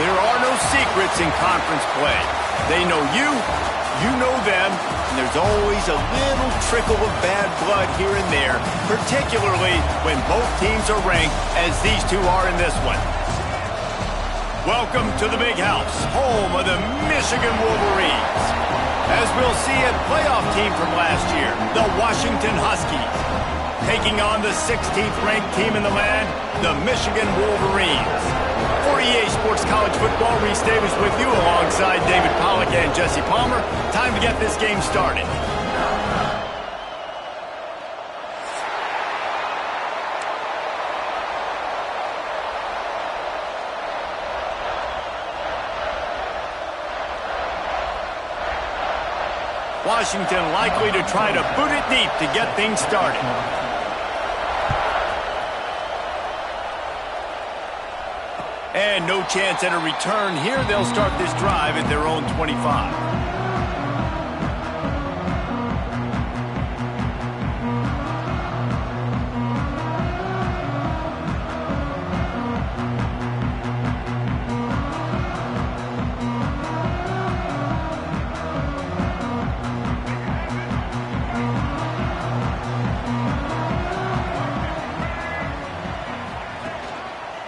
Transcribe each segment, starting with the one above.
There are no secrets in conference play. They know you, you know them, and there's always a little trickle of bad blood here and there, particularly when both teams are ranked as these two are in this one. Welcome to the Big House, home of the Michigan Wolverines. As we'll see, a playoff team from last year, the Washington Huskies, taking on the 16th ranked team in the land, the Michigan Wolverines. For EA Sports College Football, Reese Davis with you alongside David Pollack and Jesse Palmer. Time to get this game started. Washington likely to try to boot it deep to get things started. And no chance at a return here. They'll start this drive at their own 25.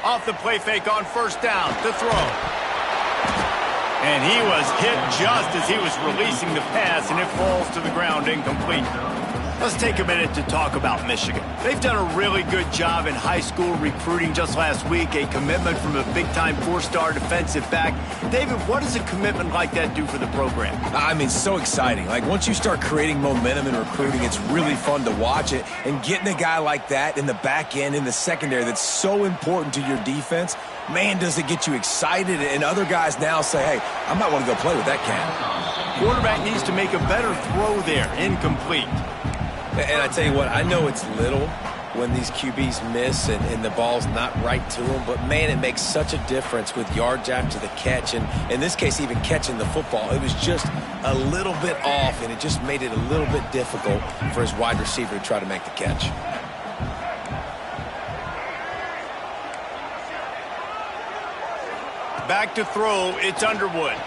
Off the play fake on first down to throw. And he was hit just as he was releasing the pass, and it falls to the ground incomplete. Let's take a minute to talk about Michigan. They've done a really good job in high school recruiting. Just last week, a commitment from a big-time four-star defensive back. David, what does a commitment like that do for the program? I mean, so exciting. Like, once you start creating momentum in recruiting, it's really fun to watch it. And getting a guy like that in the back end, in the secondary, that's so important to your defense, man, does it get you excited. And other guys now say, hey, I might want to go play with that cat. Quarterback needs to make a better throw there. Incomplete. And I tell you what, I know it's little when these QBs miss and the ball's not right to them, but man, it makes such a difference with yards after the catch, and in this case, even catching the football. It was just a little bit off, and it just made it a little bit difficult for his wide receiver to try to make the catch. Back to throw, it's Underwood.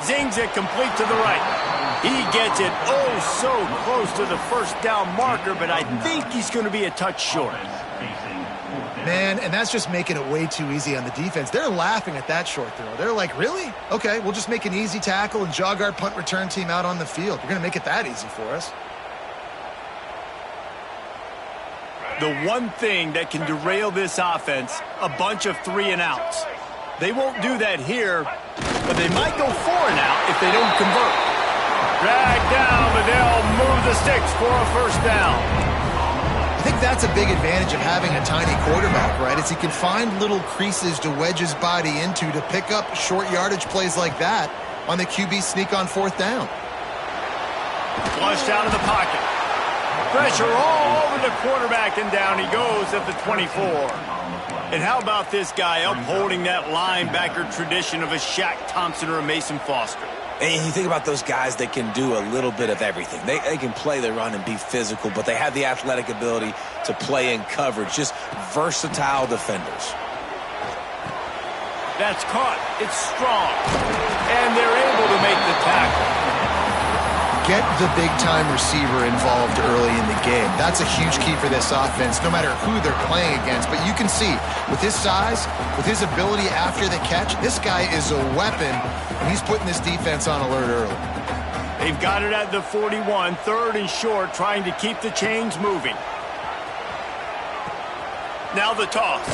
Zings it complete to the right. He gets it oh so close to the first down marker, but I think he's going to be a touch short. Man, and that's just making it way too easy on the defense. They're laughing at that short throw. They're like, really? Okay, we'll just make an easy tackle and jog our punt return team out on the field. You're going to make it that easy for us. The one thing that can derail this offense, a bunch of 3-and-outs. They won't do that here, but they might go 4-and-out if they don't convert. Drag down, but they'll move the sticks for a first down. I think that's a big advantage of having a tiny quarterback, right? Is he can find little creases to wedge his body into to pick up short yardage plays like that on the QB sneak on fourth down. Flushed out of the pocket. Pressure all over the quarterback, and down he goes at the 24. And how about this guy upholding that linebacker tradition of a Shaq Thompson or a Mason Foster? And you think about those guys that can do a little bit of everything. They can play the run and be physical, but they have the athletic ability to play in coverage. Just versatile defenders. That's caught. It's strong. And they're able to make the tackle. Get the big-time receiver involved early in the game. That's a huge key for this offense, no matter who they're playing against. But you can see, with his size, with his ability after the catch, this guy is a weapon, and he's putting this defense on alert early. They've got it at the 41, third and short, trying to keep the chains moving. Now the toss.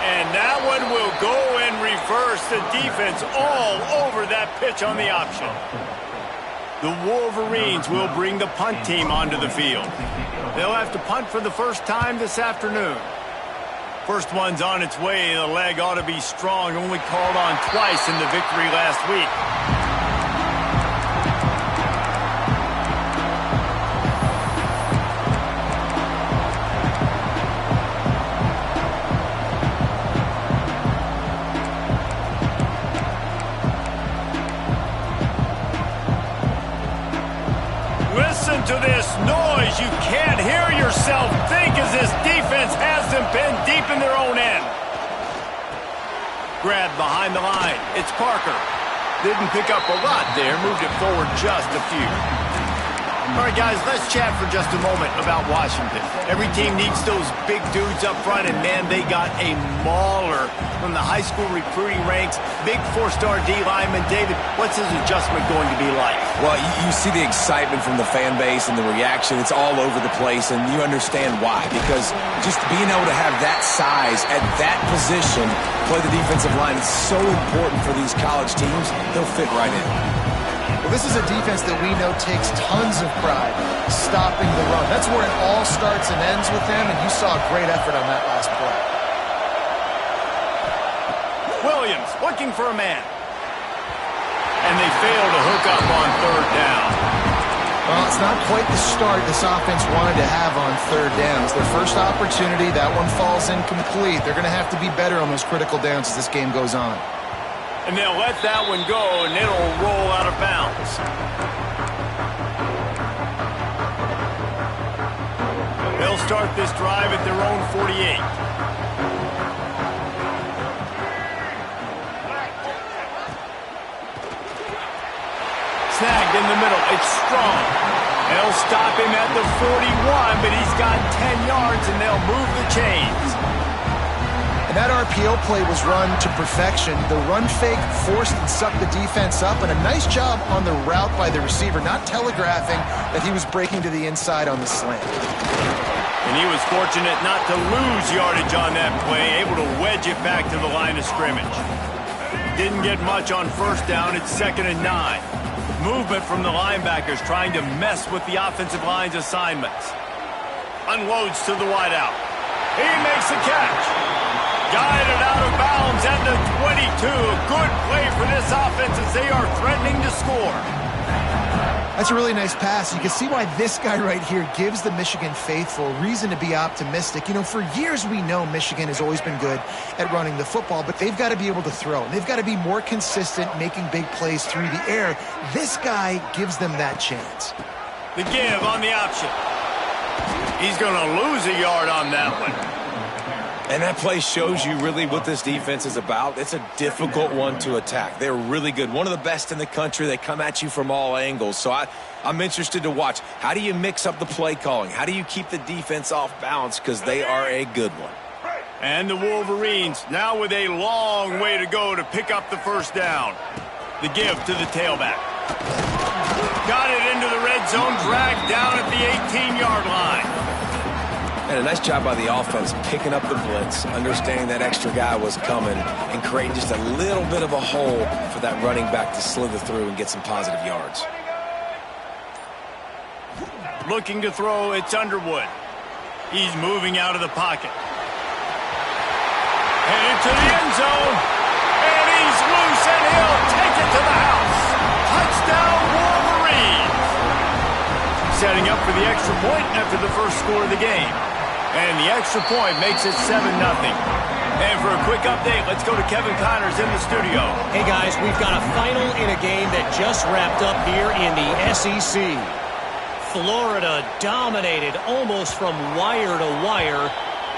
And that one will go and reverse the defense all over that pitch on the option. The Wolverines will bring the punt team onto the field. They'll have to punt for the first time this afternoon. First one's on its way. The leg ought to be strong. Only called on twice in the victory last week. Listen to this noise. You can't hear yourself think as this defense has them pinned deep in their own end. Grab behind the line. It's Parker. Didn't pick up a lot there. Moved it forward just a few. All right, guys, let's chat for just a moment about Washington. Every team needs those big dudes up front, and, man, they got a mauler from the high school recruiting ranks. Big four-star D lineman. David, what's his adjustment going to be like? Well, you see the excitement from the fan base and the reaction. It's all over the place, and you understand why. Because just being able to have that size at that position, play the defensive line, is so important for these college teams. He'll fit right in. Well, this is a defense that we know takes tons of pride stopping the run. That's where it all starts and ends with them, and you saw a great effort on that last play. Williams looking for a man. And they fail to hook up on third down. Well, it's not quite the start this offense wanted to have on third downs. Their first opportunity, that one falls incomplete. They're going to have to be better on those critical downs as this game goes on. And they'll let that one go, and it'll roll out of bounds. They'll start this drive at their own 48. Snagged in the middle. It's Strong. They'll stop him at the 41, but he's got 10 yards, and they'll move the chains. And that RPO play was run to perfection. The run fake forced and sucked the defense up, and a nice job on the route by the receiver, not telegraphing that he was breaking to the inside on the slant. And he was fortunate not to lose yardage on that play, able to wedge it back to the line of scrimmage. Didn't get much on first down. It's 2nd and 9. Movement from the linebackers trying to mess with the offensive line's assignments. Unloads to the wideout. He makes the catch. Guided out of bounds at the 22. A good play for this offense as they are threatening to score. That's a really nice pass. You can see why this guy right here gives the Michigan faithful reason to be optimistic. You know, for years we know Michigan has always been good at running the football, but they've got to be able to throw. They've got to be more consistent making big plays through the air. This guy gives them that chance. The give on the option. He's going to lose a yard on that one. And that play shows you really what this defense is about. It's a difficult one to attack. They're really good. One of the best in the country. They come at you from all angles. So I'm interested to watch. How do you mix up the play calling? How do you keep the defense off balance? Because they are a good one. And the Wolverines now with a long way to go to pick up the first down. The give to the tailback. Got it into the red zone, dragged down at the 18-yard line. And a nice job by the offense picking up the blitz, understanding that extra guy was coming, and creating just a little bit of a hole for that running back to slither through and get some positive yards. Looking to throw, it's Underwood. He's moving out of the pocket. Headed to the end zone. And he's loose, and he'll take it to the house. Touchdown, Wolverines. Setting up for the extra point after the first score of the game. And the extra point makes it 7-0. And for a quick update, let's go to Kevin Connors in the studio. Hey, guys, we've got a final in a game that just wrapped up here in the SEC. Florida dominated almost from wire to wire.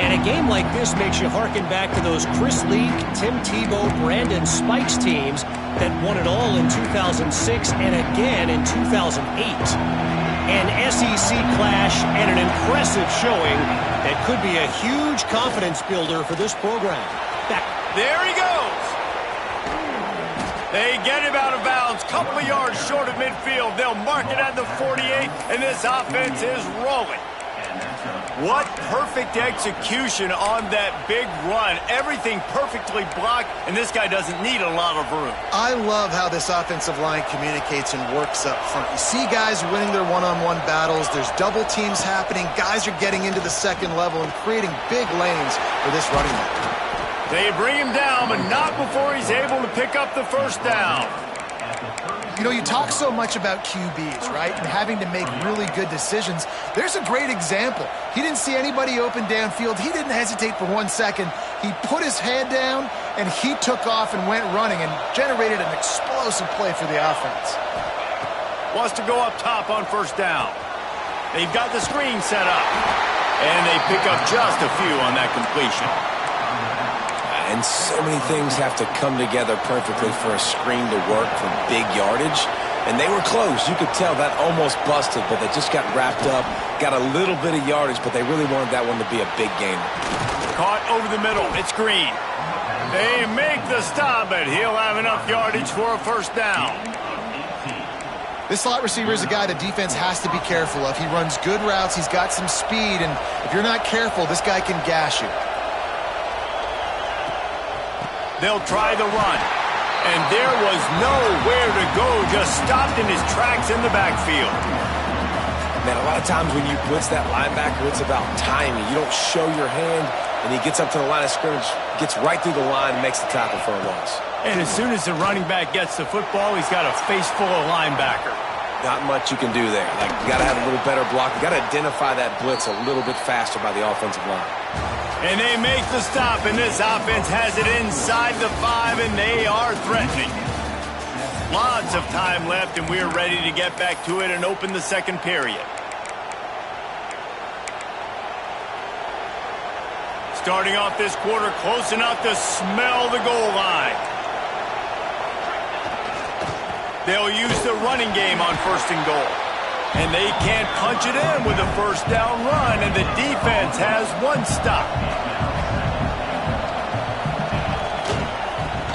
And a game like this makes you harken back to those Chris Leak, Tim Tebow, Brandon Spikes teams that won it all in 2006 and again in 2008. An SEC clash and an impressive showing that could be a huge confidence builder for this program. There he goes. They get him out of bounds, couple of yards short of midfield. They'll mark it at the 48, and this offense is rolling. What perfect execution on that big run. Everything perfectly blocked, and this guy doesn't need a lot of room. I love how this offensive line communicates and works up front. You see guys winning their one-on-one battles. There's double teams happening. Guys are getting into the second level and creating big lanes for this running back. They bring him down, but not before he's able to pick up the first down. You know, you talk so much about QBs, right, and having to make really good decisions. There's a great example. He didn't see anybody open downfield. He didn't hesitate for 1 second. He put his head down, and he took off and went running and generated an explosive play for the offense. Wants to go up top on first down. They've got the screen set up, and they pick up just a few on that completion. And so many things have to come together perfectly for a screen to work for big yardage. And they were close. You could tell that almost busted, but they just got wrapped up, got a little bit of yardage, but they really wanted that one to be a big gainer. Caught over the middle. It's Green. They make the stop, but he'll have enough yardage for a first down. This slot receiver is a guy the defense has to be careful of. He runs good routes. He's got some speed, and if you're not careful, this guy can gash you. They'll try the run. And there was nowhere to go, just stopped in his tracks in the backfield. Man, a lot of times when you blitz that linebacker, it's about timing. You don't show your hand, and he gets up to the line of scrimmage, gets right through the line, and makes the tackle for a loss. And as soon as the running back gets the football, he's got a face full of linebacker. Not much you can do there. Like, you got to have a little better block. You got to identify that blitz a little bit faster by the offensive line. And they make the stop, and this offense has it inside the 5, and they are threatening. Lots of time left, and we're ready to get back to it and open the second period. Starting off this quarter close enough to smell the goal line. They'll use the running game on first and goal. And they can't punch it in with a first down run, and the defense has one stop.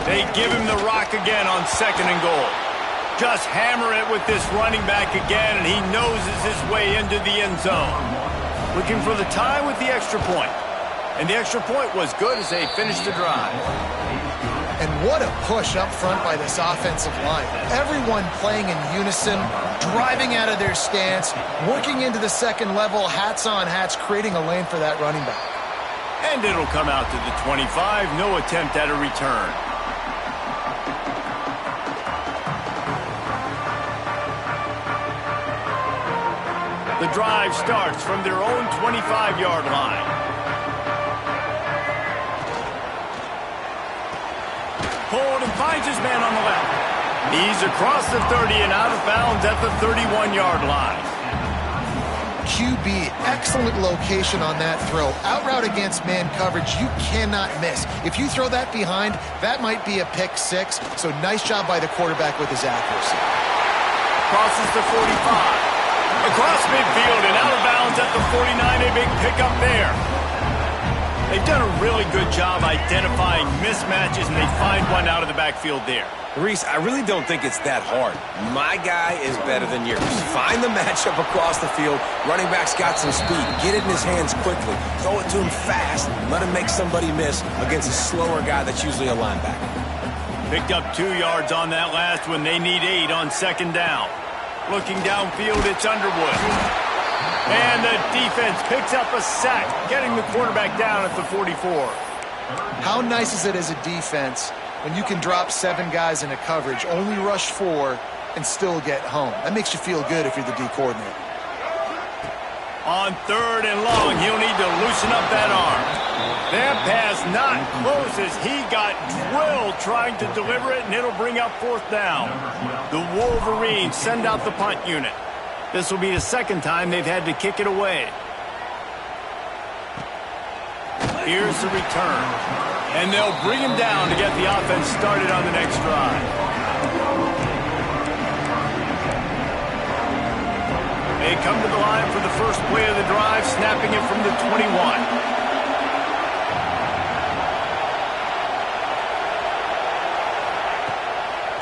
They give him the rock again on second and goal. Just hammer it with this running back again, and he noses his way into the end zone. Looking for the tie with the extra point. And the extra point was good as they finished the drive. And what a push up front by this offensive line. Everyone playing in unison, driving out of their stance, working into the second level, hats on hats, creating a lane for that running back. And it'll come out to the 25, no attempt at a return. The drive starts from their own 25-yard line. Hold and finds his man on the left. He's across the 30 and out of bounds at the 31-yard line. QB, excellent location on that throw. Out route against man coverage, you cannot miss. If you throw that behind, that might be a pick six. So nice job by the quarterback with his accuracy. Crosses the 45. Across midfield and out of bounds at the 49. A big pickup there. They've done a really good job identifying mismatches, and they find one out of the backfield there. Reese, I really don't think it's that hard. My guy is better than yours. Find the matchup across the field. Running back's got some speed. Get it in his hands quickly. Throw it to him fast. Let him make somebody miss against a slower guy that's usually a linebacker. Picked up 2 yards on that last one. They need 8 on second down. Looking downfield, it's Underwood. And the defense picks up a sack, getting the quarterback down at the 44. How nice is it as a defense when you can drop 7 guys into coverage, only rush 4, and still get home? That makes you feel good if you're the D coordinator. On third and long, he'll need to loosen up that arm. That pass not close as he got drilled trying to deliver it, and it'll bring up fourth down. The Wolverines send out the punt unit. This will be the second time they've had to kick it away. Here's the return. And they'll bring him down to get the offense started on the next drive. They come to the line for the first play of the drive, snapping it from the 21.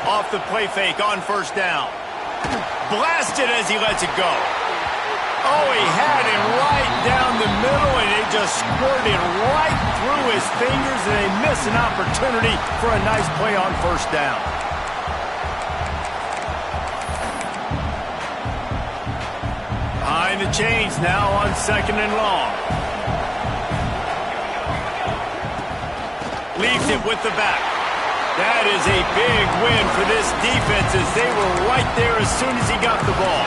Off the play fake on first down. Blasted as he lets it go. Oh, he had him right down the middle, and it just squirted right through his fingers, and they miss an opportunity for a nice play on first down. Behind the chains now on second and long. Leaves it with the back. That is a big win for this defense as they were right there as soon as he got the ball.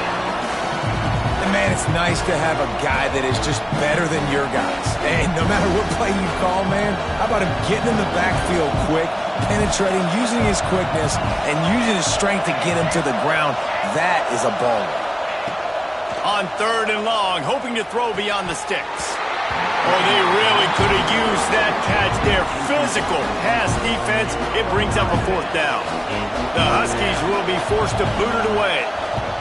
And man, it's nice to have a guy that is just better than your guys. And no matter what play you call, man, how about him getting in the backfield quick, penetrating, using his quickness, and using his strength to get him to the ground? That is a baller. On third and long, hoping to throw beyond the sticks. Oh, they really could have used that catch there. Physical pass defense. It brings up a fourth down. The Huskies will be forced to boot it away.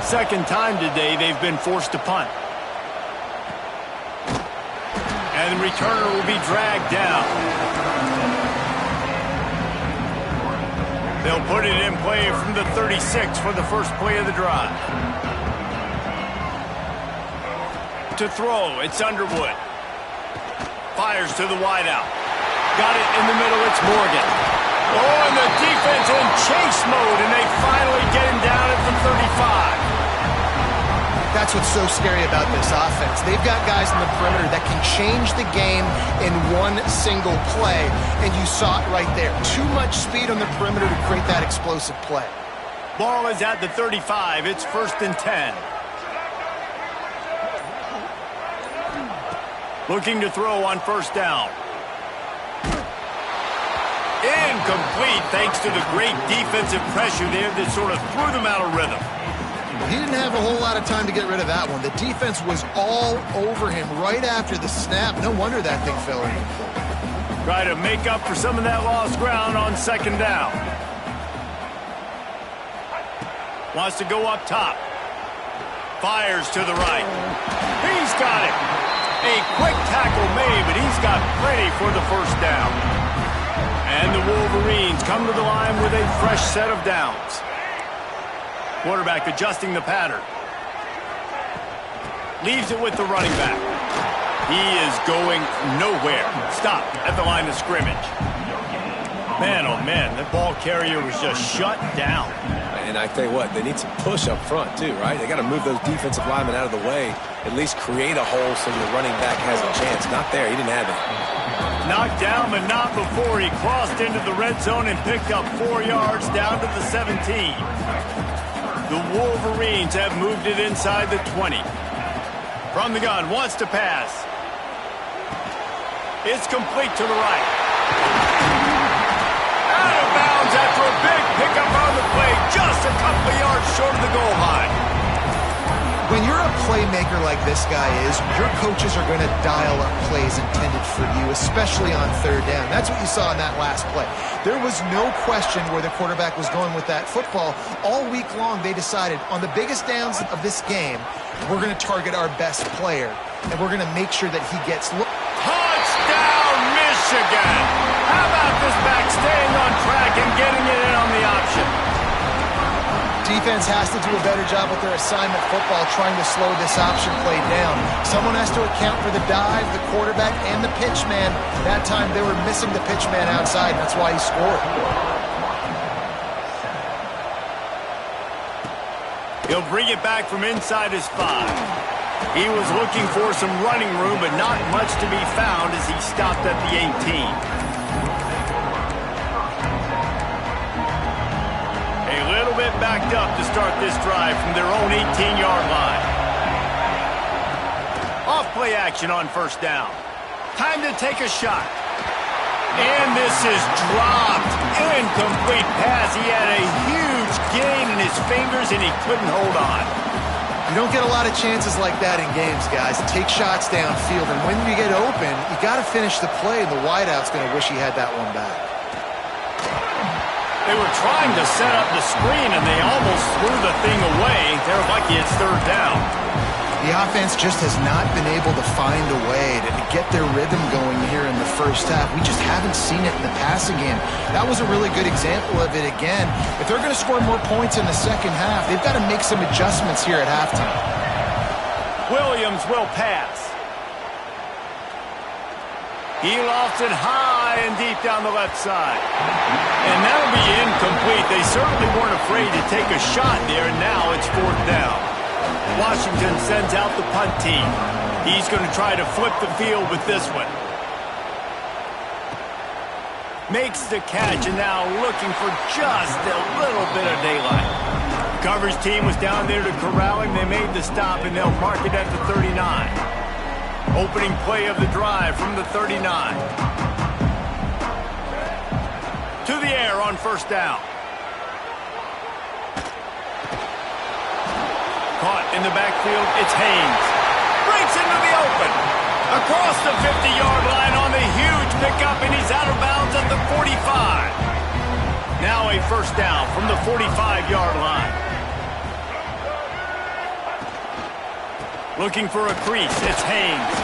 Second time today they've been forced to punt. And the returner will be dragged down. They'll put it in play from the 36 for the first play of the drive. To throw, it's Underwood. Fires to the wideout. Got it in the middle, it's Morgan. Oh, and the defense in chase mode, and they finally get him down at the 35. That's what's so scary about this offense. They've got guys in the perimeter that can change the game in one single play, and you saw it right there. Too much speed on the perimeter to create that explosive play. Ball is at the 35. It's 1st and 10. Looking to throw on first down. Incomplete thanks to the great defensive pressure there that sort of threw them out of rhythm. He didn't have a whole lot of time to get rid of that one. The defense was all over him right after the snap. No wonder that thing fell in. Try to make up for some of that lost ground on second down. Wants to go up top. Fires to the right. He's got it. A quick tackle made, but he's got plenty for the first down. And the Wolverines come to the line with a fresh set of downs. Quarterback adjusting the pattern. Leaves it with the running back. He is going nowhere. Stop at the line of scrimmage. Man, oh man, that ball carrier was just shut down. And I tell you what, they need some push up front too, right? They got to move those defensive linemen out of the way, at least create a hole so the running back has a chance. Not there. He didn't have it. Knocked down, but not before he crossed into the red zone and picked up 4 yards down to the 17. The Wolverines have moved it inside the 20. From the gun, wants to pass. It's complete to the right. Out of bounds after a big pickup on the play, just a couple of yards short of the goal line. When you're a playmaker like this guy is, your coaches are going to dial up plays intended for you, especially on third down. That's what you saw in that last play. There was no question where the quarterback was going with that football. All week long, they decided on the biggest downs of this game, we're going to target our best player, and we're going to make sure that he gets... Touchdown, Michigan! How about this back staying on track and getting it in on the option? Defense has to do a better job with their assignment football, trying to slow this option play down. Someone has to account for the dive, the quarterback, and the pitch man. That time they were missing the pitch man outside, and that's why he scored. He'll bring it back from inside his 5. He was looking for some running room, but not much to be found as he stopped at the 18. Bit backed up to start this drive from their own 18-yard line. Off play action on first down. Time to take a shot. And this is dropped. Incomplete pass. He had a huge gain in his fingers and he couldn't hold on. You don't get a lot of chances like that in games, guys. Take shots downfield, and when you get open, you got to finish the play. The wideout's going to wish he had that one back. They were trying to set up the screen, and they almost threw the thing away. They're lucky it's third down. The offense just has not been able to find a way to get their rhythm going here in the first half. We just haven't seen it in the passing game. That was a really good example of it again. If they're going to score more points in the second half, they've got to make some adjustments here at halftime. Williams will pass. He lofts it high and deep down the left side. And that'll be incomplete. They certainly weren't afraid to take a shot there, and now it's fourth down. Washington sends out the punt team. He's going to try to flip the field with this one. Makes the catch, and now looking for just a little bit of daylight. Coverage team was down there to corral him. They made the stop, and they'll mark it at the 39. Opening play of the drive from the 39. To the air on first down. Caught in the backfield, it's Haynes. Breaks into the open. Across the 50-yard line on the huge pickup, and he's out of bounds at the 45. Now a first down from the 45-yard line. Looking for a crease, it's Haynes.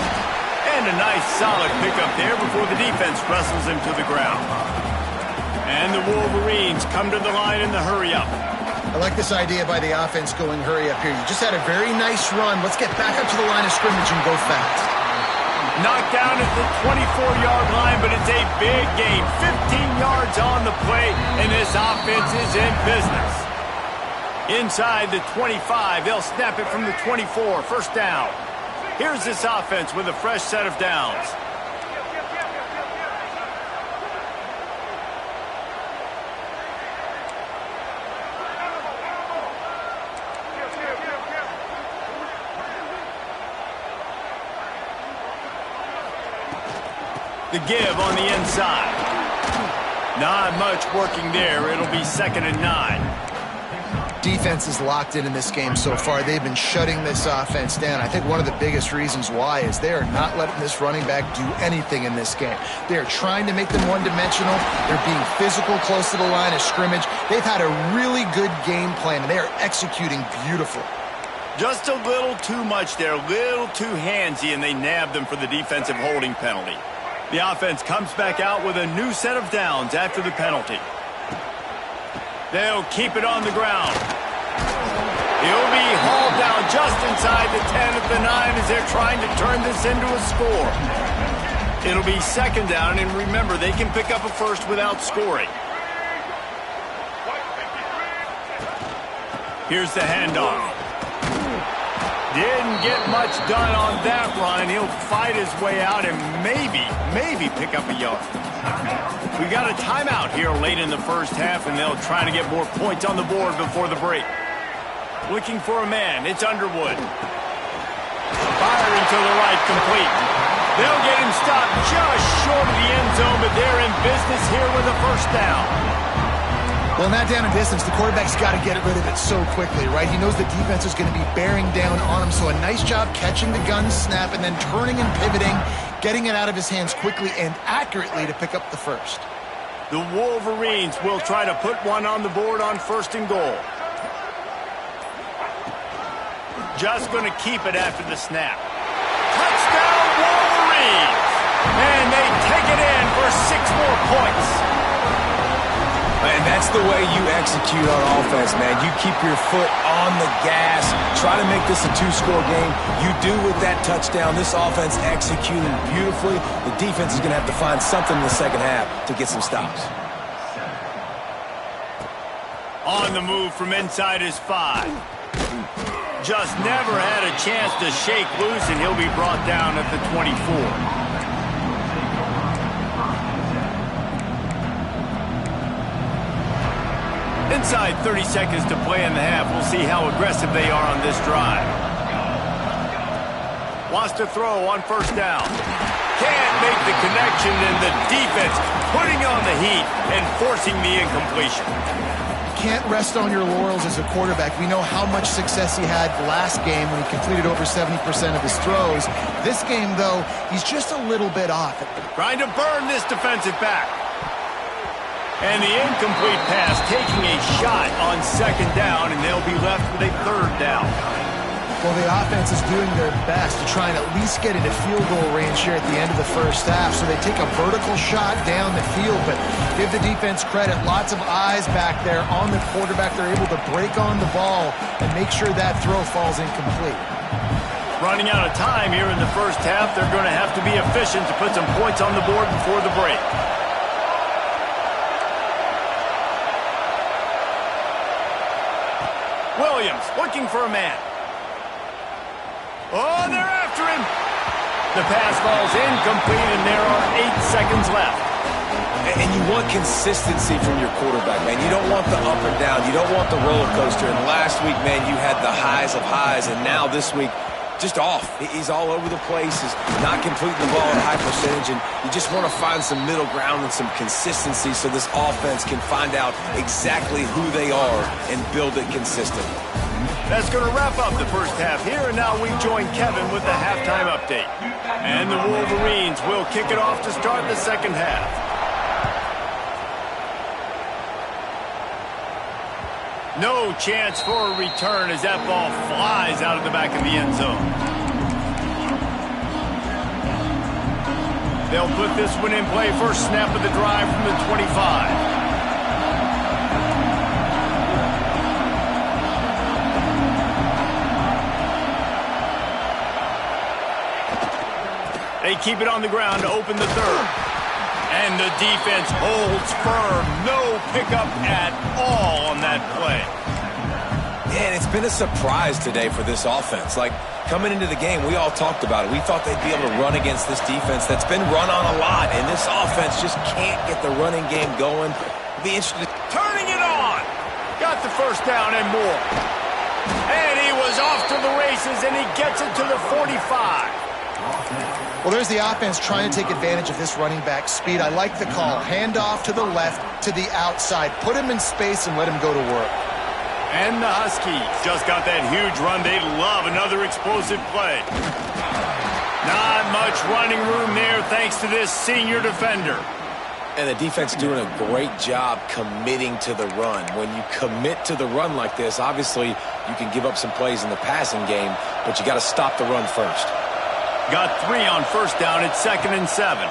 And a nice solid pickup there before the defense wrestles him to the ground. And the Wolverines come to the line in the hurry-up. I like this idea by the offense going hurry up here. You just had a very nice run. Let's get back up to the line of scrimmage and go fast. Knocked down at the 24-yard line, but it's a big gain. 15 yards on the play, and this offense is in business. Inside the 25, they'll snap it from the 24. First down. Here's this offense with a fresh set of downs. The give on the inside. Not much working there. It'll be 2nd and 9. Defense is locked in this game so far. They've been shutting this offense down. I think one of the biggest reasons why is they are not letting this running back do anything in this game. They are trying to make them one-dimensional. They're being physical close to the line of scrimmage. They've had a really good game plan, and they are executing beautifully. Just a little too much there, a little too handsy, and they nabbed them for the defensive holding penalty. The offense comes back out with a new set of downs after the penalty. They'll keep it on the ground. He'll be hauled down just inside the 10 at the 9 as they're trying to turn this into a score. It'll be 2nd down, and remember, they can pick up a first without scoring. Here's the handoff. Didn't get much done on that run. He'll fight his way out and maybe pick up a yard. We got a timeout here late in the first half, and they'll try to get more points on the board before the break. Looking for a man. It's Underwood. Firing to the right, complete. They'll get him stopped just short of the end zone, but they're in business here with a first down. Well, not down in distance. The quarterback's got to get rid of it so quickly, right? He knows the defense is going to be bearing down on him, so a nice job catching the gun snap and then turning and pivoting, getting it out of his hands quickly and accurately to pick up the first. The Wolverines will try to put one on the board on 1st and goal. Just going to keep it after the snap. Touchdown, Wolverines! And they take it in for 6 more points. And that's the way you execute on offense, man. You keep your foot on the gas. Try to make this a 2-score game. You do with that touchdown. This offense executing beautifully. The defense is going to have to find something in the second half to get some stops. On the move from inside his 5. Just never had a chance to shake loose, and he'll be brought down at the 24. Inside 30 seconds to play in the half. We'll see how aggressive they are on this drive. Wants to throw on 1st down. Can't make the connection, and the defense putting on the heat and forcing the incompletion. Can't rest on your laurels as a quarterback. We know how much success he had last game when he completed over 70% of his throws. This game, though, he's just a little bit off. Trying to burn this defensive back. And the incomplete pass taking a shot on 2nd down, and they'll be left with a 3rd down. Well, the offense is doing their best to try and at least get into field goal range here at the end of the first half. So they take a vertical shot down the field, but give the defense credit. Lots of eyes back there on the quarterback. They're able to break on the ball and make sure that throw falls incomplete. Running out of time here in the first half. They're going to have to be efficient to put some points on the board before the break. Williams looking for a man. Oh, they're after him. The pass ball's incomplete, and there are 8 seconds left. And you want consistency from your quarterback, man. You don't want the up and down. You don't want the roller coaster. And last week, man, you had the highs of highs, and now this week, just off. He's all over the place. He's not completing the ball at a high percentage, and you just want to find some middle ground and some consistency so this offense can find out exactly who they are and build it consistently. That's going to wrap up the first half here, and now we join Kevin with the halftime update. And the Wolverines will kick it off to start the second half. No chance for a return as that ball flies out of the back of the end zone. They'll put this one in play. First snap of the drive from the 25. They keep it on the ground to open the third. And the defense holds firm. No pickup at all on that play. And it's been a surprise today for this offense. Like, coming into the game, we all talked about it. We thought they'd be able to run against this defense that's been run on a lot. And this offense just can't get the running game going. It'll be interesting. Turning it on. Got the first down and more. And he was off to the races, and he gets it to the 45. Well, there's the offense trying to take advantage of this running back speed. I like the call. Hand off to the left, to the outside. Put him in space and let him go to work. And the Huskies just got that huge run. They love another explosive play. Not much running room there thanks to this senior defender. And the defense doing a great job committing to the run. When you commit to the run like this, obviously you can give up some plays in the passing game, but you got to stop the run first. Got 3 on first down. It's 2nd and 7.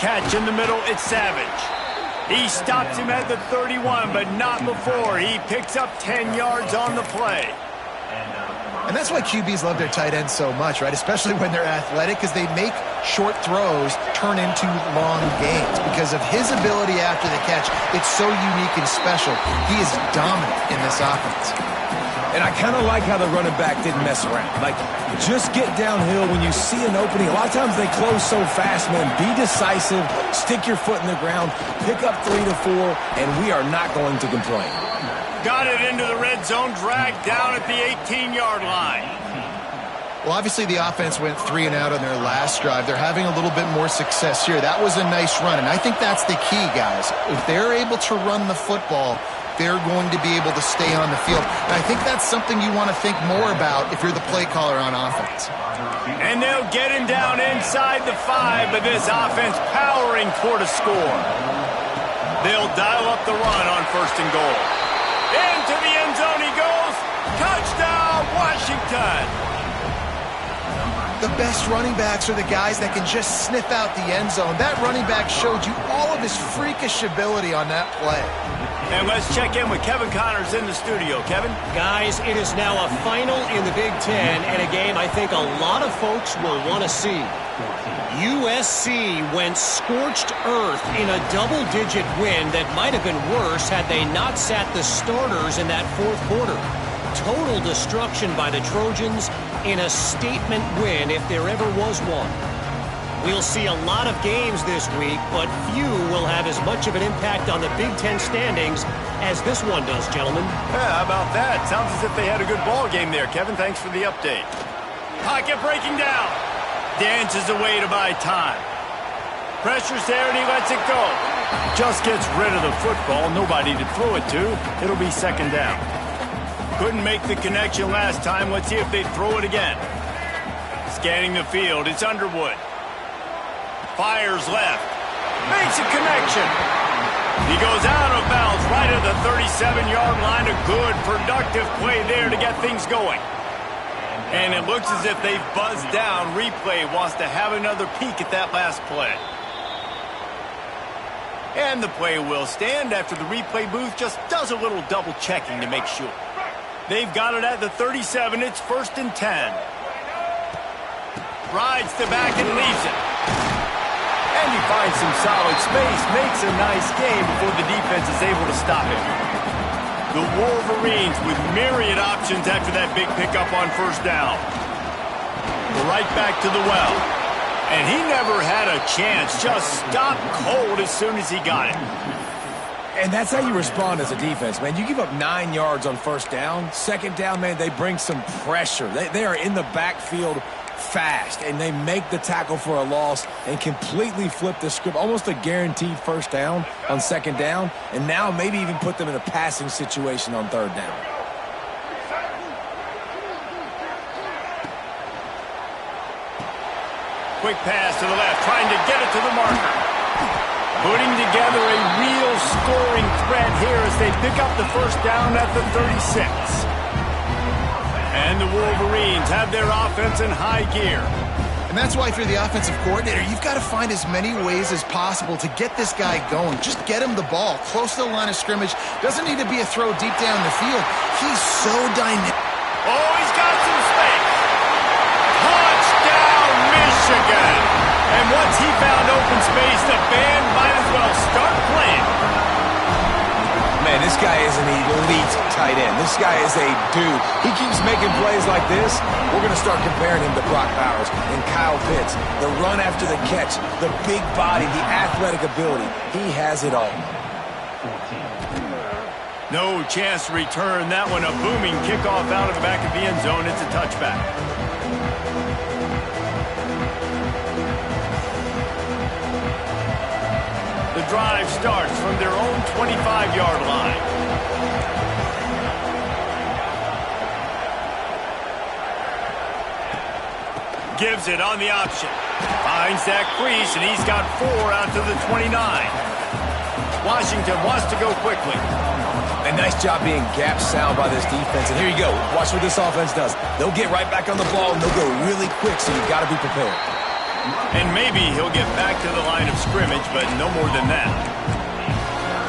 Catch in the middle. It's Savage. He stops him at the 31, but not before. He picks up 10 yards on the play. And that's why QBs love their tight ends so much, right? Especially when they're athletic, because they make short throws turn into long gains. Because of his ability after the catch, it's so unique and special. He is dominant in this offense. And I kind of like how the running back didn't mess around. Like, just get downhill when you see an opening. A lot of times they close so fast, man. Be decisive, stick your foot in the ground, pick up 3 to 4, and we are not going to complain. Got it into the red zone, dragged down at the 18-yard line. Well, obviously the offense went 3 and out on their last drive. They're having a little bit more success here. That was a nice run, and I think that's the key, guys. If they're able to run the football, they're going to be able to stay on the field. And I think that's something you want to think more about if you're the play caller on offense. And they'll get him down inside the 5, but this offense powering toward a score. They'll dial up the run on 1st and goal. Into the end zone he goes. Touchdown, Washington. The best running backs are the guys that can just sniff out the end zone. That running back showed you all of his freakish ability on that play. And let's check in with Kevin Connors in the studio. Kevin? Guys, it is now a final in the Big Ten and a game I think a lot of folks will want to see. USC went scorched earth in a double-digit win that might have been worse had they not sat the starters in that 4th quarter. Total destruction by the Trojans in a statement win if there ever was one. We'll see a lot of games this week, but few will have as much of an impact on the Big Ten standings as this one does, gentlemen. Yeah, how about that? Sounds as if they had a good ball game there, Kevin. Thanks for the update. Pocket breaking down. Dances away to buy time. Pressure's there, and he lets it go. Just gets rid of the football. Nobody to throw it to. It'll be 2nd down. Couldn't make the connection last time. Let's see if they throw it again. Scanning the field. It's Underwood. Fires left. Makes a connection. He goes out of bounds right at the 37-yard line. A good, productive play there to get things going. And it looks as if they've buzzed down. Replay wants to have another peek at that last play. And the play will stand after the replay booth just does a little double checking to make sure. They've got it at the 37. It's 1st and 10. Rides the back and leaves it. And he finds some solid space. Makes a nice game before the defense is able to stop him. The Wolverines with myriad options after that big pickup on 1st down. Right back to the well. And he never had a chance. Just stopped cold as soon as he got it. And that's how you respond as a defense, man. You give up 9 yards on 1st down. 2nd down, man, they bring some pressure. They are in the backfield fast, and they make the tackle for a loss and completely flip the script, almost a guaranteed first down on second down, and now maybe even put them in a passing situation on third down. Quick pass to the left, trying to get it to the marker. Putting together a real scoring threat here as they pick up the first down at the 36. And the Wolverines have their offense in high gear. And that's why if you're the offensive coordinator, you've got to find as many ways as possible to get this guy going. Just get him the ball close to the line of scrimmage. Doesn't need to be a throw deep down the field. He's so dynamic. Oh, he's got some space. Touchdown, Michigan. And once he found open space, the band might as well start playing. Man, this guy is an elite tight end. This guy is a dude. He keeps making plays like this. We're going to start comparing him to Brock Bowers and Kyle Pitts. The run after the catch, the big body, the athletic ability. He has it all. No chance to return that one. A booming kickoff out of the back of the end zone. It's a touchback. The drive starts from their own 25-yard line. Gives it on the option. Finds that crease, and he's got 4 out to the 29. Washington wants to go quickly. A nice job being gap sound by this defense. And here you go. Watch what this offense does. They'll get right back on the ball, and they'll go really quick, so you've got to be prepared. And maybe he'll get back to the line of scrimmage, but no more than that.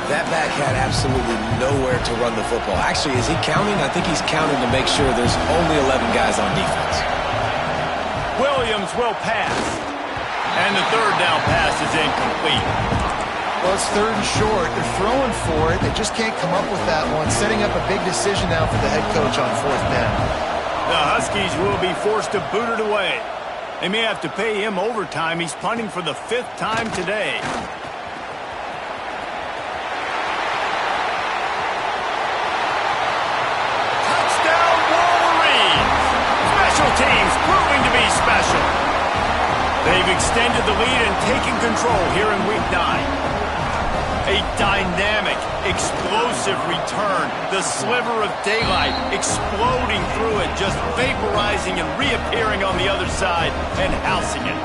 That back had absolutely nowhere to run the football. Actually, is he counting? I think he's counting to make sure there's only 11 guys on defense. Williams will pass. And the third down pass is incomplete. Well, it's third and short. They're throwing for it. They just can't come up with that one. Setting up a big decision now for the head coach on fourth down. The Huskies will be forced to boot it away. They may have to pay him overtime. He's punting for the 5th time today. Touchdown, Wolverines! Special teams proving to be special. They've extended the lead and taken control here in Week 9. A dynamic, explosive return. The sliver of daylight exploding through it, just vaporizing and reappearing on the other side and housing it.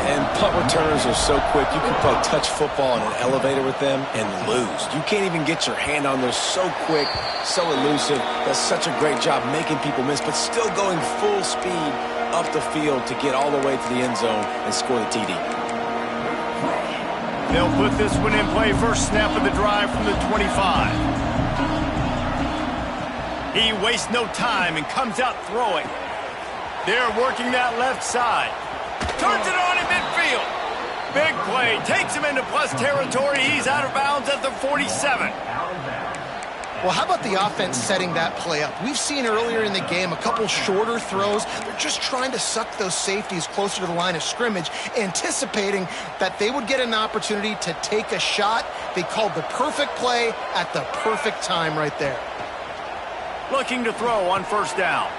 And punt returners are so quick. You can probably touch football in an elevator with them and lose. You can't even get your hand on them. So quick, so elusive. Does such a great job making people miss, but still going full speed up the field to get all the way to the end zone and score the TD. They'll put this one in play. First snap of the drive from the 25. He wastes no time and comes out throwing. They're working that left side. Turns it on in midfield. Big play. Takes him into plus territory. He's out of bounds at the 47. Well, how about the offense setting that play up? We've seen earlier in the game a couple shorter throws. They're just trying to suck those safeties closer to the line of scrimmage, anticipating that they would get an opportunity to take a shot. They called the perfect play at the perfect time right there. Looking to throw on first down.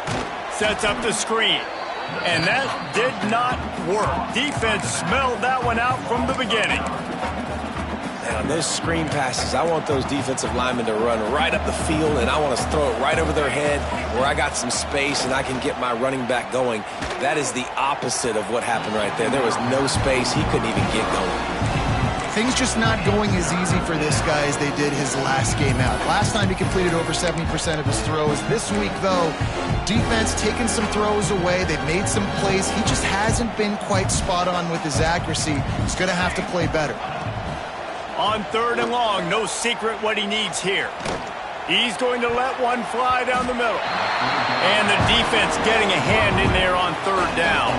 Sets up the screen. And that did not work. Defense smelled that one out from the beginning. And on those screen passes, I want those defensive linemen to run right up the field, and I want to throw it right over their head where I got some space and I can get my running back going. That is the opposite of what happened right there. There was no space. He couldn't even get going. Things just not going as easy for this guy as they did his last game out. Last time he completed over 70% of his throws. This week, though, defense taking some throws away. They've made some plays. He just hasn't been quite spot on with his accuracy. He's going to have to play better. On third and long, no secret what he needs here. He's going to let one fly down the middle. And the defense getting a hand in there on third down.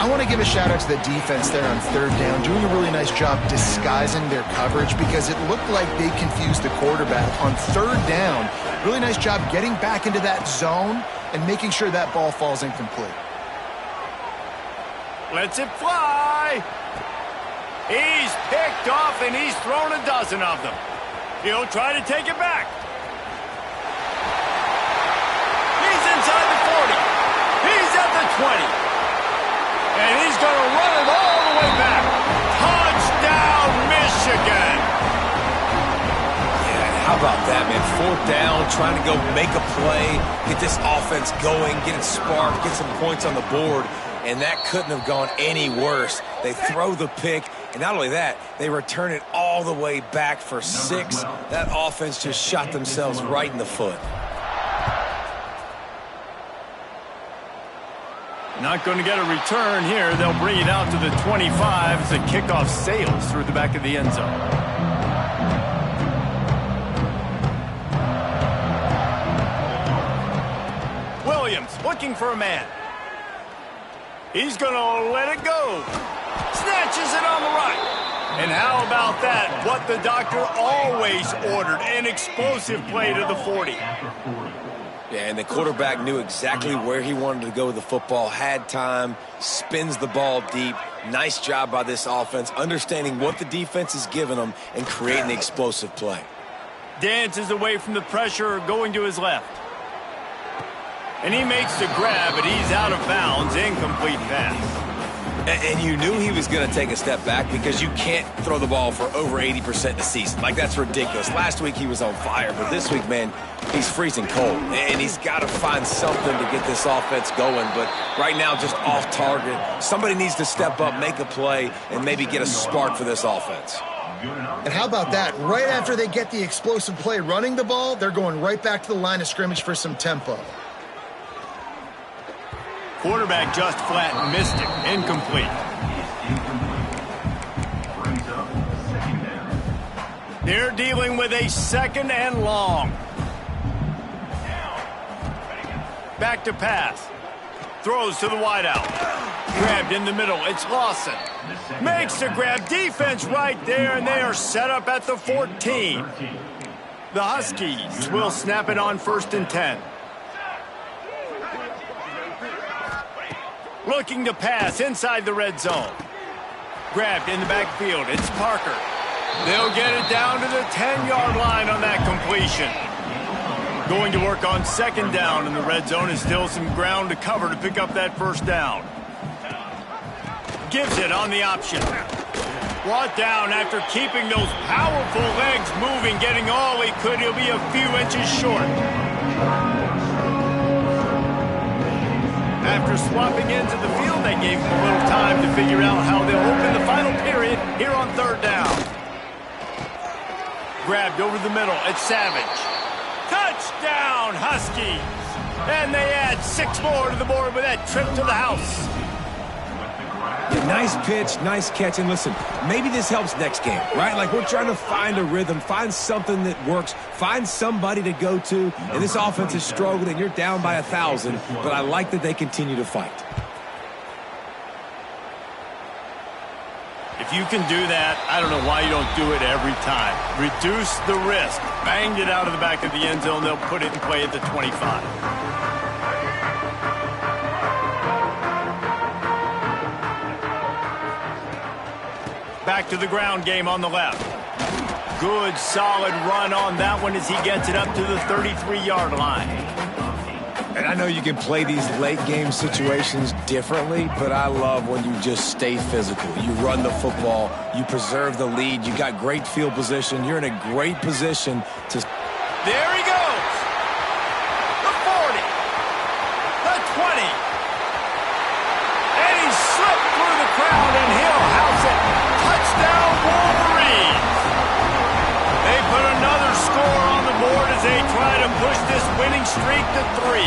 I want to give a shout out to the defense there on third down, doing a really nice job disguising their coverage because it looked like they confused the quarterback on third down. Really nice job getting back into that zone and making sure that ball falls incomplete. Lets it fly. He's picked off and he's thrown a dozen of them. He'll try to take it back. He's inside the 40. He's at the 20. And he's going to run it all the way back. Touchdown, Michigan. Yeah, how about that, man? 4th down, trying to go make a play, get this offense going, get it sparked, get some points on the board. And that couldn't have gone any worse. They throw the pick, and not only that, they return it all the way back for 6. That offense just shot themselves right in the foot. Not going to get a return here. They'll bring it out to the 25 as the kickoff sails through the back of the end zone. Williams looking for a man. He's going to let it go. Snatches it on the right. And how about that? What the doctor always ordered, an explosive play to the 40. Yeah, and the quarterback knew exactly where he wanted to go with the football, had time, spins the ball deep. Nice job by this offense, understanding what the defense is giving them and creating the explosive play. Dances away from the pressure, going to his left. And he makes the grab, but he's out of bounds. Incomplete pass. And you knew he was going to take a step back because you can't throw the ball for over 80% in the season. Like, that's ridiculous. Last week he was on fire, but this week, man, he's freezing cold. And he's got to find something to get this offense going. But right now, just off target. Somebody needs to step up, make a play, and maybe get a spark for this offense. And how about that? Right after they get the explosive play running the ball, they're going right back to the line of scrimmage for some tempo. Quarterback just flat and missed it. Incomplete. They're dealing with a 2nd and long. Back to pass. Throws to the wideout. Grabbed in the middle. It's Lawson. Makes the grab. Defense right there, and they are set up at the 14. The Huskies will snap it on 1st and 10. Looking to pass inside the red zone. Grabbed in the backfield. It's Parker. They'll get it down to the 10-yard line on that completion. Going to work on 2nd down in the red zone, and still some ground to cover to pick up that 1st down. Gives it on the option. Brought down after keeping those powerful legs moving, getting all he could. He'll be a few inches short. After swapping into the field, they gave him a little time to figure out how they'll open the final period here on 3rd down. Grabbed over the middle. It's Savage. Touchdown, Huskies! And they add 6 more to the board with that trip to the house. Nice pitch, nice catch, and listen, maybe this helps next game, right? Like, we're trying to find a rhythm, find something that works, find somebody to go to, and this offense is struggling, and you're down by 1,000, but I like that they continue to fight. If you can do that, I don't know why you don't do it every time. Reduce the risk. Banged it out of the back of the end zone. They'll put it in play at the 25. Back to the ground game on the left. Good, solid run on that one as he gets it up to the 33-yard line. And I know you can play these late game situations differently, but I love when you just stay physical. You run the football, you preserve the lead, you got great field position, you're in a great position to... There he goes! The 40, the 20, and he slipped through the crowd and he'll house it. Touchdown, Wolverines! They put another score on the board as they try to push this winning streak to 3.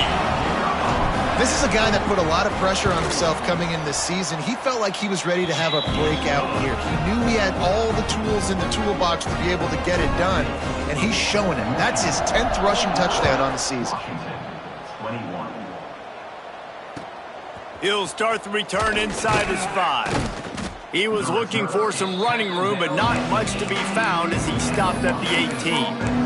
This is a guy that put a lot of pressure on himself coming in this season. He felt like he was ready to have a breakout year. He knew he had all the tools in the toolbox to be able to get it done, and he's showing it. That's his 10th rushing touchdown on the season. He'll start the return inside his 5. He was looking for some running room, but not much to be found as he stopped at the 18.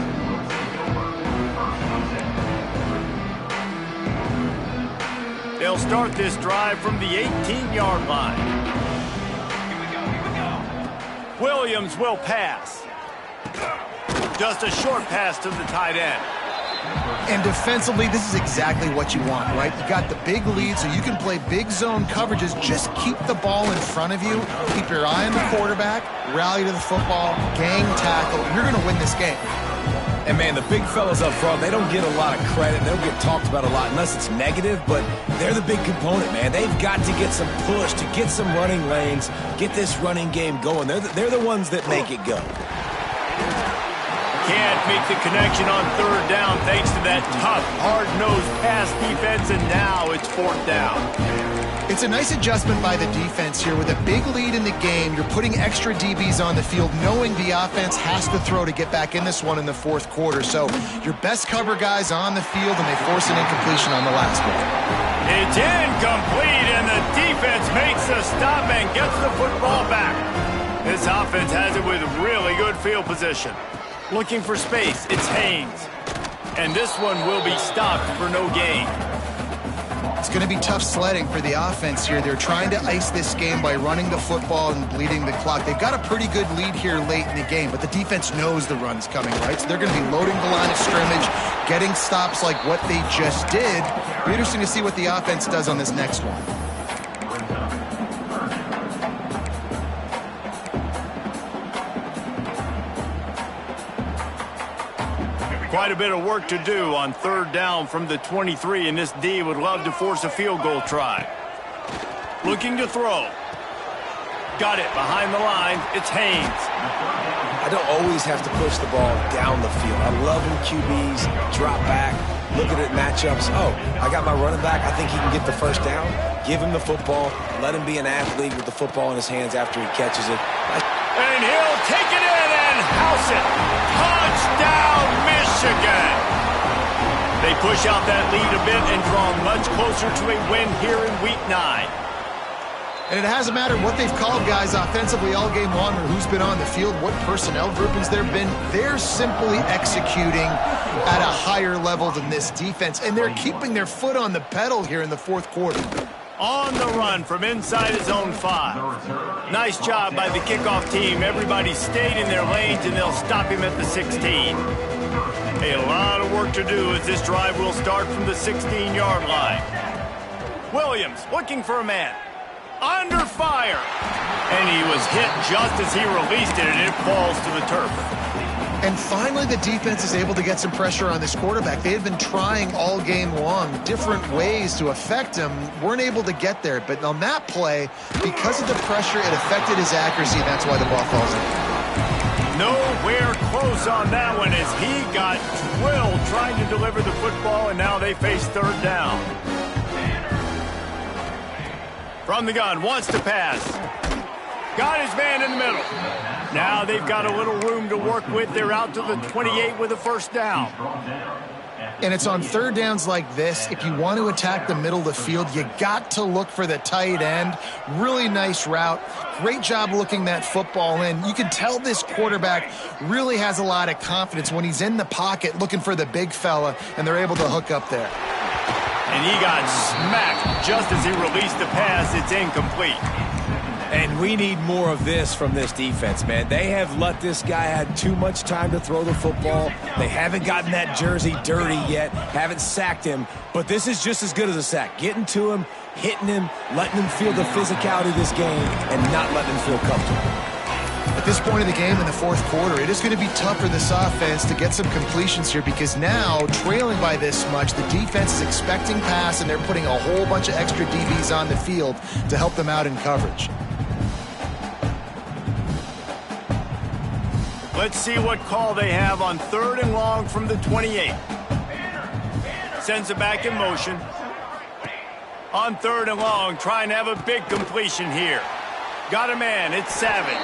They'll start this drive from the 18-yard line. Williams will pass. Just a short pass to the tight end. And defensively, this is exactly what you want, right? You got the big lead, so you can play big zone coverages. Just keep the ball in front of you. Keep your eye on the quarterback. Rally to the football. Gang tackle. You're going to win this game. And, man, the big fellas up front, they don't get a lot of credit. They don't get talked about a lot unless it's negative, but they're the big component, man. They've got to get some push, to get some running lanes, get this running game going. They're the ones that make it go. Can't make the connection on third down thanks to that tough, hard-nosed pass defense, and now it's fourth down. It's a nice adjustment by the defense here. With a big lead in the game, you're putting extra DBs on the field, knowing the offense has to throw to get back in this one in the fourth quarter. So your best cover guys on the field, and they force an incompletion on the last one. It's incomplete, and the defense makes the stop and gets the football back. This offense has it with really good field position. Looking for space, it's Haynes. And this one will be stopped for no gain. It's going to be tough sledding for the offense here. They're trying to ice this game by running the football and bleeding the clock. They've got a pretty good lead here late in the game, but the defense knows the run's coming, right? So they're going to be loading the line of scrimmage, getting stops like what they just did. It'll be interesting to see what the offense does on this next one. Quite a bit of work to do on third down from the 23, and this D would love to force a field goal try. Looking to throw. Got it behind the line. It's Haynes. I don't always have to push the ball down the field. I love when QBs drop back, look at it matchups. Oh, I got my running back. I think he can get the first down. Give him the football. Let him be an athlete with the football in his hands after he catches it. And he'll take it in and house it. Touchdown, Michigan. They push out that lead a bit and draw much closer to a win here in Week 9. And it hasn't mattered what they've called guys offensively all game long or who's been on the field, what personnel groupings there have been. They're simply executing at a higher level than this defense, and they're keeping their foot on the pedal here in the fourth quarter. On the run from inside his own 5. Nice job by the kickoff team. Everybody stayed in their lanes, and they'll stop him at the 16. A lot of work to do as this drive will start from the 16-yard line. Williams looking for a man. Under fire. And he was hit just as he released it, and it falls to the turf. And finally, the defense is able to get some pressure on this quarterback. They had been trying all game long different ways to affect him. Weren't able to get there. But on that play, because of the pressure, it affected his accuracy. That's why the ball falls in. Nowhere close on that one as he got drilled trying to deliver the football, and now they face third down. From the gun, wants to pass. Got his man in the middle. Now they've got a little room to work with. They're out to the 28 with a first down. And it's on third downs like this. If you want to attack the middle of the field, you got to look for the tight end. Really nice route. Great job looking that football in. You can tell this quarterback really has a lot of confidence when he's in the pocket looking for the big fella, and they're able to hook up there. And he got smacked just as he released the pass. It's incomplete. And we need more of this from this defense, man. They have let this guy have too much time to throw the football. They haven't gotten that jersey dirty yet, haven't sacked him. But this is just as good as a sack. Getting to him, hitting him, letting him feel the physicality of this game, and not letting him feel comfortable. At this point of the game in the fourth quarter, it is going to be tough for this offense to get some completions here because now, trailing by this much, the defense is expecting pass, and they're putting a whole bunch of extra DBs on the field to help them out in coverage. Let's see what call they have on third and long from the 28. Sends it back in motion. On third and long, trying to have a big completion here. Got a man, it's Savage.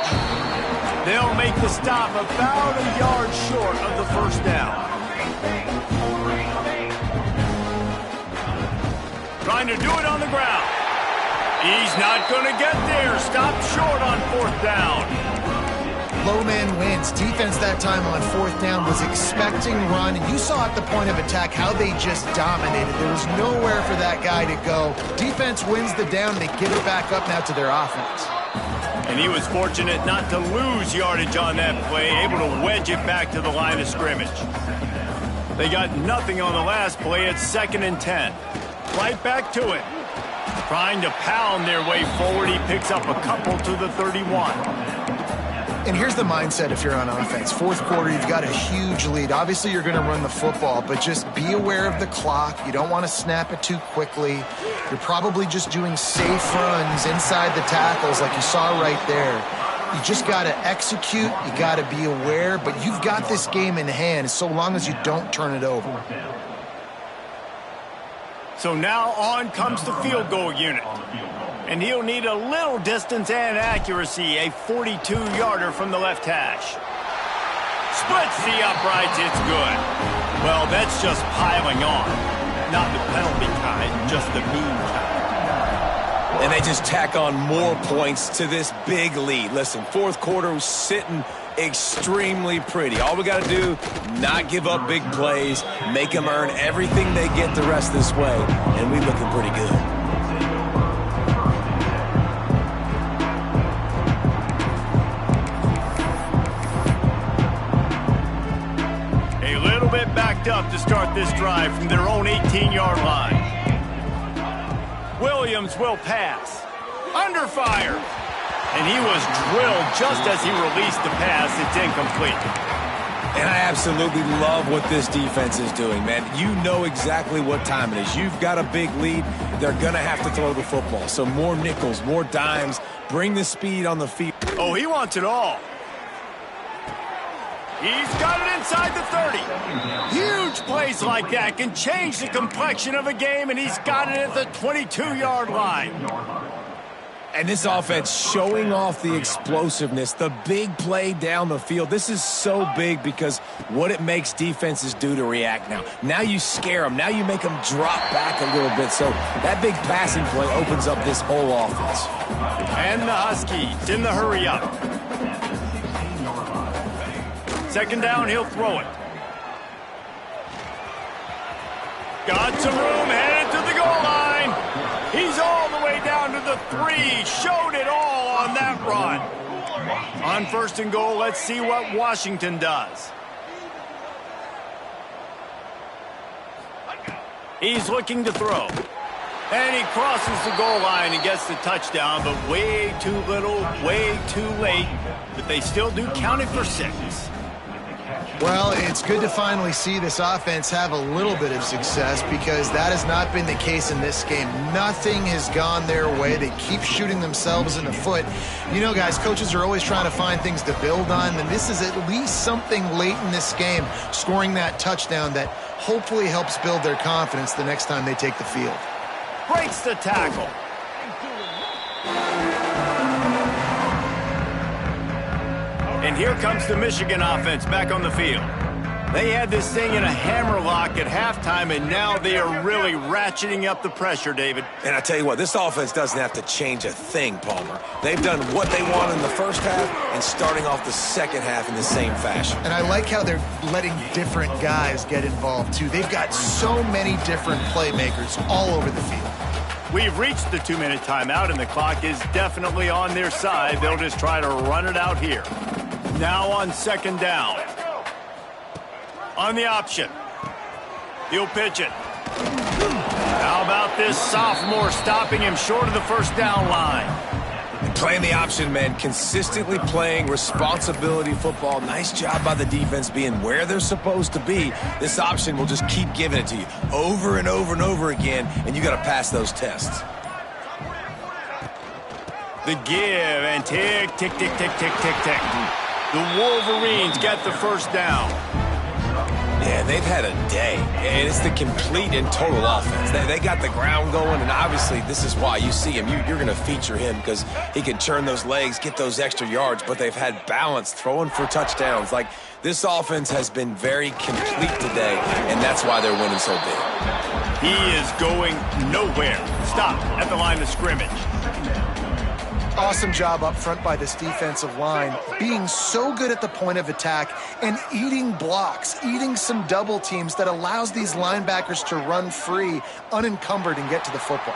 They'll make the stop about a yard short of the first down. Trying to do it on the ground. He's not going to get there. Stopped short on fourth down. Low man wins. Defense that time on fourth down was expecting run. And you saw at the point of attack how they just dominated. There was nowhere for that guy to go. Defense wins the down. They give it back up now to their offense. And he was fortunate not to lose yardage on that play, able to wedge it back to the line of scrimmage. They got nothing on the last play. It's 2nd and 10. Right back to it. Trying to pound their way forward. He picks up a couple to the 31. And here's the mindset if you're on offense. Fourth quarter, you've got a huge lead. Obviously, you're going to run the football, but just be aware of the clock. You don't want to snap it too quickly. You're probably just doing safe runs inside the tackles like you saw right there. You just got to execute. You got to be aware, but you've got this game in hand so long as you don't turn it over. So now on comes the field goal unit. And he'll need a little distance and accuracy, a 42-yarder from the left hash. Splits the uprights, it's good. Well, that's just piling on. Not the penalty kind, just the mean kind. And they just tack on more points to this big lead. Listen, fourth quarter was sitting extremely pretty. All we got to do, not give up big plays, make them earn everything they get the rest this way, and we looking pretty good. A little bit backed up to start this drive from their own 18-yard line. Williams will pass. Under fire. And he was drilled just as he released the pass. It's incomplete. And I absolutely love what this defense is doing, man. You know exactly what time it is. You've got a big lead. They're going to have to throw the football. So more nickels, more dimes. Bring the speed on the field. Oh, he wants it all. He's got it inside the 30. Huge plays like that can change the complexion of a game, and he's got it at the 22-yard line. And this offense showing off the explosiveness, the big play down the field. This is so big because what it makes defenses do to react now. Now you scare them. Now you make them drop back a little bit. So that big passing play opens up this whole offense. And the Huskies in the hurry up. 2nd down, he'll throw it. Got some room, headed to the goal line. He's all the way down to the 3. Showed it all on that run. On 1st and goal, let's see what Washington does. He's looking to throw. And he crosses the goal line and gets the touchdown, but way too little, way too late. But they still do count it for 6. Well, it's good to finally see this offense have a little bit of success because that has not been the case in this game. Nothing has gone their way. They keep shooting themselves in the foot. You know, guys, coaches are always trying to find things to build on, and this is at least something late in this game, scoring that touchdown that hopefully helps build their confidence the next time they take the field. Breaks the tackle. And here comes the Michigan offense back on the field. They had this thing in a hammerlock at halftime, and now they are really ratcheting up the pressure, David. And I tell you what, this offense doesn't have to change a thing, Palmer. They've done what they want in the first half and starting off the second half in the same fashion. And I like how they're letting different guys get involved, too. They've got so many different playmakers all over the field. We've reached the 2-minute timeout, and the clock is definitely on their side. They'll just try to run it out here. Now on 2nd down. On the option. He'll pitch it. How about this sophomore stopping him short of the 1st down line? Playing the option, man. Consistently playing responsibility football. Nice job by the defense being where they're supposed to be. This option will just keep giving it to you over and over and over again, and you got to pass those tests. The give and tick, tick, tick, tick, tick, tick, tick. The Wolverines get the 1st down. Yeah, they've had a day, and it's the complete and total offense. They got the ground going, and obviously this is why you see him. You're going to feature him because he can churn those legs, get those extra yards, but they've had balance, throwing for touchdowns. Like, this offense has been very complete today, and that's why they're winning so big. He is going nowhere. Stop at the line of scrimmage. Awesome job up front by this defensive line, being so good at the point of attack and eating blocks, eating some double teams that allows these linebackers to run free, unencumbered, and get to the football.